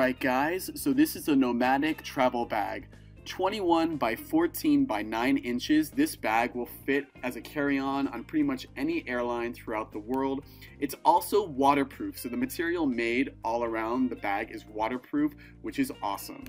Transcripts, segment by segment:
Alright guys, so this is a NOMATIC Travel Bag. 21 by 14 by 9 inches. This bag will fit as a carry-on on pretty much any airline throughout the world. It's also waterproof, so the material made all around the bag is waterproof, which is awesome.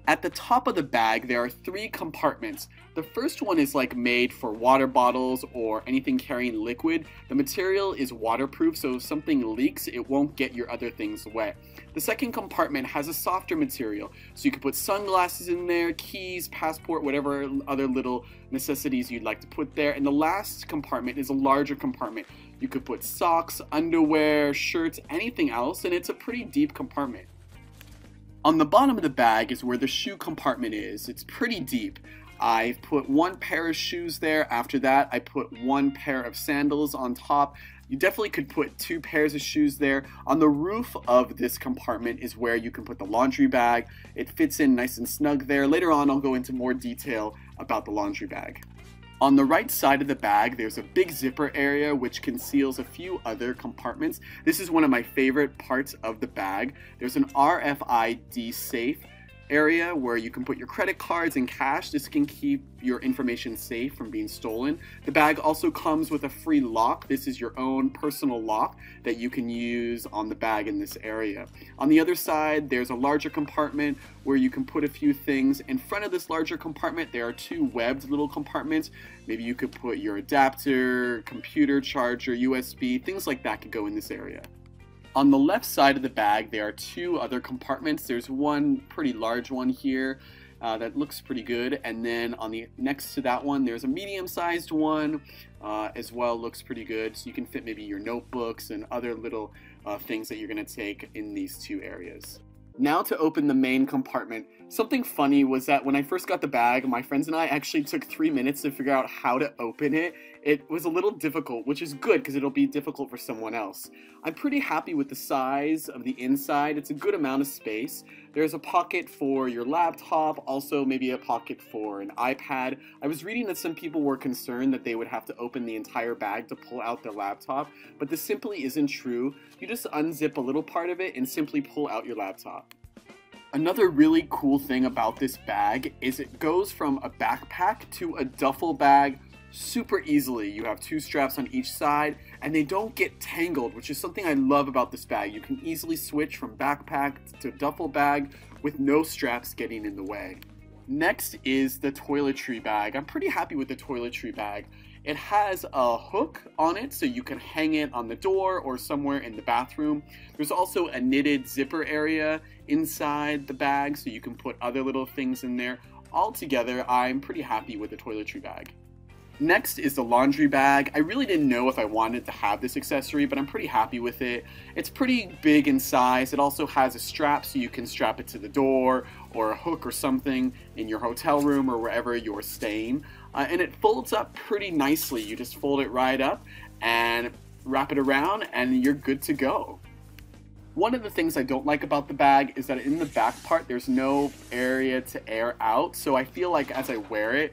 At the top of the bag, there are 3 compartments. The first one is like made for water bottles or anything carrying liquid. The material is waterproof, so if something leaks, it won't get your other things wet. The second compartment has a softer material, so you can put sunglasses in there, keys, passport, whatever other little necessities you'd like to put there. And the last compartment is a larger compartment. You could put socks, underwear, shirts, anything else, and it's a pretty deep compartment. On the bottom of the bag is where the shoe compartment is. It's pretty deep. I've put 1 pair of shoes there. After that, I put 1 pair of sandals on top. You definitely could put 2 pairs of shoes there. On the roof of this compartment is where you can put the laundry bag. It fits in nice and snug there. Later on, I'll go into more detail about the laundry bag. On the right side of the bag, there's a big zipper area which conceals a few other compartments. This is one of my favorite parts of the bag. There's an RFID safe area where you can put your credit cards and cash. This can keep your information safe from being stolen. The bag also comes with a free lock. This is your own personal lock that you can use on the bag in this area. On the other side, there's a larger compartment where you can put a few things. In front of this larger compartment, there are 2 webbed little compartments. Maybe you could put your adapter, computer charger, USB, things like that could go in this area. On the left side of the bag, there are 2 other compartments. There's one pretty large one here that looks pretty good, and then on the next to that one, there's a medium-sized one as well. Looks pretty good, so you can fit maybe your notebooks and other little things that you're going to take in these 2 areas. Now to open the main compartment. Something funny was that when I first got the bag, my friends and I actually took 3 minutes to figure out how to open it. It was a little difficult, which is good because it'll be difficult for someone else. I'm pretty happy with the size of the inside. It's a good amount of space. There's a pocket for your laptop, also maybe a pocket for an iPad. I was reading that some people were concerned that they would have to open the entire bag to pull out their laptop, but this simply isn't true. You just unzip a little part of it and simply pull out your laptop. Another really cool thing about this bag is it goes from a backpack to a duffel bag super easily. You have 2 straps on each side and they don't get tangled, which is something I love about this bag. You can easily switch from backpack to duffel bag with no straps getting in the way. Next is the toiletry bag. I'm pretty happy with the toiletry bag. It has a hook on it so you can hang it on the door or somewhere in the bathroom. There's also a knitted zipper area inside the bag so you can put other little things in there. Altogether, I'm pretty happy with the toiletry bag. Next is the laundry bag. I really didn't know if I wanted to have this accessory, but I'm pretty happy with it. It's pretty big in size. It also has a strap so you can strap it to the door or a hook or something in your hotel room or wherever you're staying. And it folds up pretty nicely. You just fold it right up and wrap it around and you're good to go. One of the things I don't like about the bag is that in the back part there's no area to air out, so I feel like as I wear it,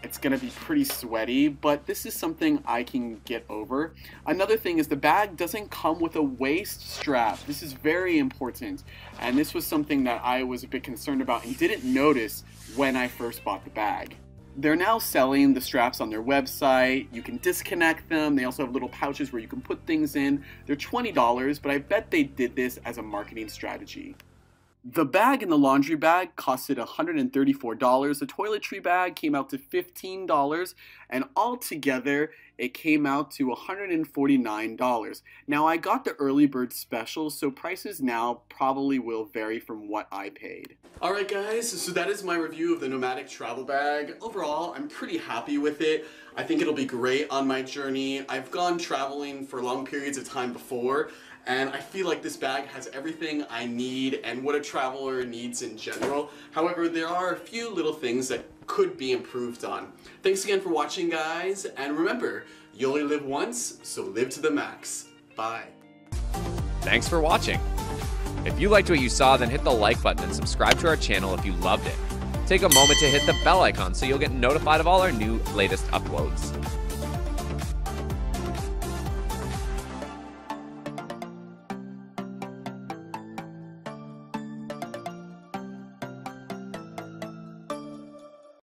it's gonna be pretty sweaty, but this is something I can get over. Another thing is the bag doesn't come with a waist strap. This is very important, and this was something that I was a bit concerned about and didn't notice when I first bought the bag. They're now selling the straps on their website. You can disconnect them. They also have little pouches where you can put things in. They're $20, but I bet they did this as a marketing strategy. The bag and the laundry bag costed $134. The toiletry bag came out to $15, and altogether it came out to $149. Now I got the early bird special, so prices now probably will vary from what I paid. Alright guys, so that is my review of the NOMATIC Travel Bag. Overall, I'm pretty happy with it. I think it'll be great on my journey. I've gone traveling for long periods of time before, and I feel like this bag has everything I need and what a traveler needs in general. However, there are a few little things that could be improved on. Thanks again for watching, guys, and remember, you only live once, so live to the max. Bye. Thanks for watching. If you liked what you saw, then hit the like button and subscribe to our channel if you loved it. Take a moment to hit the bell icon so you'll get notified of all our new latest uploads.